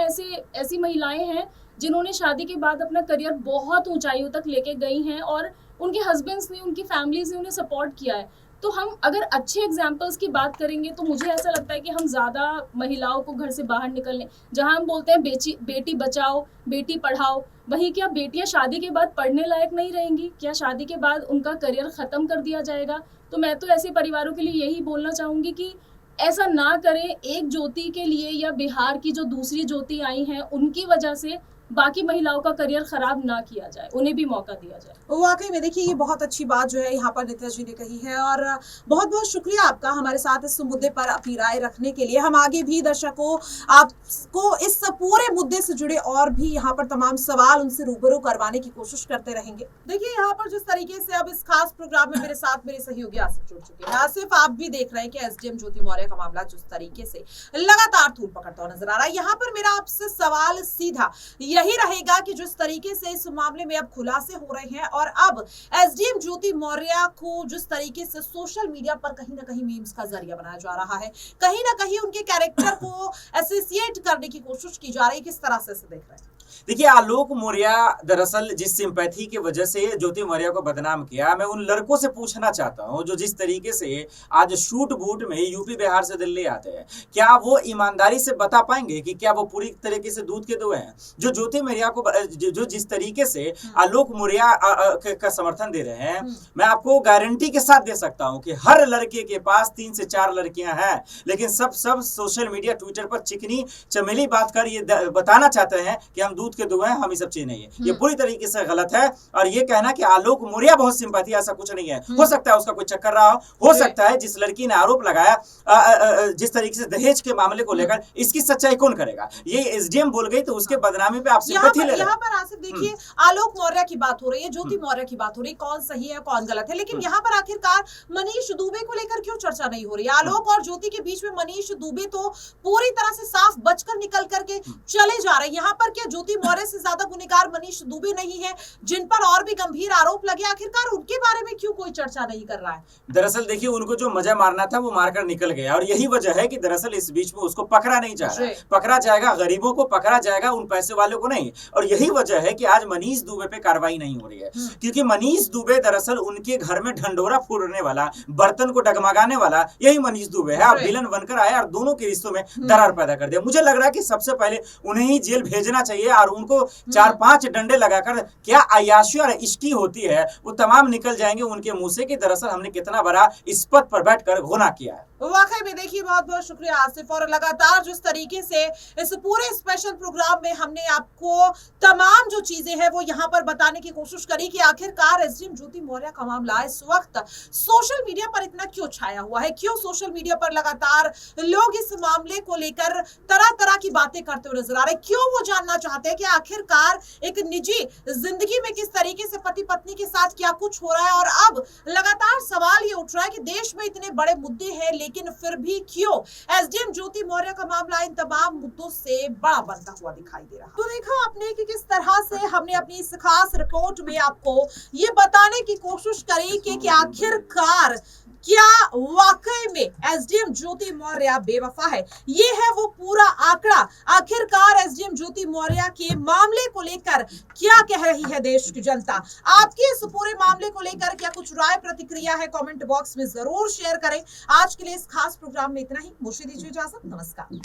ऐसी महिलाएं हैं जिन्होंने शादी के बाद अपना करियर बहुत ऊंचाइयों तक लेके गई हैं और उनके हस्बैंड्स ने, उनकी फैमिलीज ने उन्हें सपोर्ट किया है। तो हम अगर अच्छे एग्जाम्पल्स की बात करेंगे तो मुझे ऐसा लगता है कि हम ज़्यादा महिलाओं को घर से बाहर निकलने, जहां हम बोलते हैं बेटी बचाओ बेटी पढ़ाओ, वहीं क्या बेटियां शादी के बाद पढ़ने लायक नहीं रहेंगी? क्या शादी के बाद उनका करियर ख़त्म कर दिया जाएगा? तो मैं तो ऐसे परिवारों के लिए यही बोलना चाहूँगी कि ऐसा ना करें। एक ज्योति के लिए या बिहार की जो दूसरी ज्योति आई हैं उनकी वजह से बाकी महिलाओं का करियर खराब ना किया जाए, उन्हें भी मौका दिया जाए। वाकई में देखिए ये बहुत अच्छी बात जो है यहाँ पर नित्या जी ने कही है और बहुत बहुत शुक्रिया आपका हमारे साथ इस मुद्दे पर अपनी राय रखने के लिए। हम आगे भी दर्शकों आपको इस पूरे मुद्दे से जुड़े और भी यहाँ पर तमाम सवाल उनसे रूबरू करवाने की कोशिश करते रहेंगे। देखिए यहाँ पर जिस तरीके से अब इस खास प्रोग्राम में मेरे साथ मेरे सहयोगी आसिफ जुड़ चुके हैं। आसिफ, आप भी देख रहे हैं कि एसडीएम ज्योति मौर्य का मामला जिस तरीके से लगातार तूल पकड़ता हुआ नजर आ रहा है। यहाँ पर मेरा आपसे सवाल सीधा यही रहेगा कि जिस तरीके से इस मामले में अब खुलासे हो रहे हैं और अब एसडीएम ज्योति मौर्य को जिस तरीके से सोशल मीडिया पर कहीं ना कहीं मीम्स का जरिया बनाया जा रहा है, कहीं ना कहीं उनके कैरेक्टर को एसोसिएट करने की कोशिश की जा रही है, किस तरह से इसे देख रहे हैं? देखिए, आलोक मौर्य दरअसल जिस सिंपैथी की वजह से ज्योति मौर्य को बदनाम किया, मैं उन लड़कों से पूछना चाहता हूं जो जिस तरीके से आज शूट बूट में यूपी बिहार से दिल्ली आते हैं, क्या वो ईमानदारी से बता पाएंगे कि क्या वो पूरी तरीके से दूध के दुए हैं? जो ज्योति मौर्य को जो जिस तरीके से आलोक मौर्य का समर्थन दे रहे हैं, मैं आपको गारंटी के साथ दे सकता हूं कि हर लड़के के पास 3 से 4 लड़कियां हैं, लेकिन सब सोशल मीडिया ट्विटर पर चिकनी चमेली बात कर ये बताना चाहते हैं कि हम दूध के दुए हैं, हम ये सब चीज नहीं है। ये पूरी तरीके से गलत है। और ये कहना कि आलोक मौर्य बहुत सिंपैथी, ऐसा कुछ नहीं है। हो सकता है उसका कोई चक्कर रहा हो सकता है जिस लड़की ने आरोप लगाया जिस तरीके से दहेज के मामले को लेकर, इसकी सच्चाई कौन करेगा? ये एसडीएम बोल गई तो उसके बदनामी पे आप सिंपैथी ले रहे हैं। यहाँ पर आसिफ देखिए, आलोक मौर्य की बात हो रही है, ज्योति मौर्य की बात हो रही है, कौन सही है कौन गलत है, लेकिन यहाँ पर आखिरकार मनीष दुबे को लेकर क्यों चर्चा नहीं हो रही? आलोक और ज्योति के बीच में मनीष दुबे तो पूरी तरह से साफ बचकर निकल करके चले जा रहे हैं। यहाँ पर क्या ज्योति मौर्य से ज्यादा गुनहगार मनीष दुबे नहीं है, जिन पर और भी गंभीर आरोप लगे? आखिरकार उनके बारे में क्यों कोई चर्चा नहीं कर रहा है? दरअसल देखिए, उनको जो मजा मारना था वो मारकर निकल गया और यही वजह है कि दरअसल इस बीच में उसको पकड़ा नहीं जा रहा। पकड़ा जाएगा गरीबों को, पकड़ा जाएगा उन पैसे वालों को नहीं। और यही वजह है कि आज मनीष दुबे पे कार्रवाई नहीं हो रही है, क्योंकि मनीष दुबे दरअसल उनके घर में ढंडोरा फोड़ने वाला, बर्तन को डगमगाने वाला यही मनीष दुबे है। अब विलन बनकर आया और दोनों के रिश्तों में दरार पैदा कर दिया। मुझे लग रहा है कि सबसे पहले उन्हें ही जेल भेजना चाहिए और उनको 4-5 डंडे लगाकर क्या अय्याशी और इश्की होती है वो तमाम निकल जाएंगे उनके मुंह से कि दरअसल हमने कितना बड़ा इस पद पर बैठकर गुनाह किया है। वाकई में देखिए, बहुत बहुत शुक्रिया आसिफ। और लगातार जिस तरीके से इस पूरे स्पेशल प्रोग्राम में हमने आपको तमाम जो चीजें हैं वो यहाँ पर बताने की कोशिश करी कि आखिरकार एसडीएम ज्योति मौर्य का मामला इस वक्त सोशल मीडिया पर इतना क्यों छाया हुआ है, क्यों सोशल मीडिया पर लगातार लोग इस मामले को लेकर तरह तरह की बातें करते हुए नजर आ रहे हैं, क्यों वो जानना चाहते हैं कि आखिरकार एक निजी जिंदगी में किस तरीके से पति पत्नी के साथ क्या कुछ हो रहा है। और अब लगातार सवाल ये उठ रहा है कि देश में इतने बड़े मुद्दे हैं, लेकिन फिर भी क्यों एसडीएम ज्योति मौर्य का मामला इन तमाम मुद्दों से बड़ा बनता हुआ दिखाई दे रहा है। तो देखा आपने कि किस तरह से हमने अपनी इस खास रिपोर्ट में आपको ये बताने की कोशिश करी कि आखिरकार क्या वाकई में एसडीएम ज्योति मौर्य बेवफा है। ये है वो पूरा आंकड़ा। आखिरकार एसडीएम ज्योति मौर्य के मामले को लेकर क्या कह रही है देश की जनता? आपके इस पूरे मामले को लेकर क्या कुछ राय प्रतिक्रिया है? कमेंट बॉक्स में जरूर शेयर करें। आज के लिए इस खास प्रोग्राम में इतना ही। मुझे दीजिए इजाजत, नमस्कार।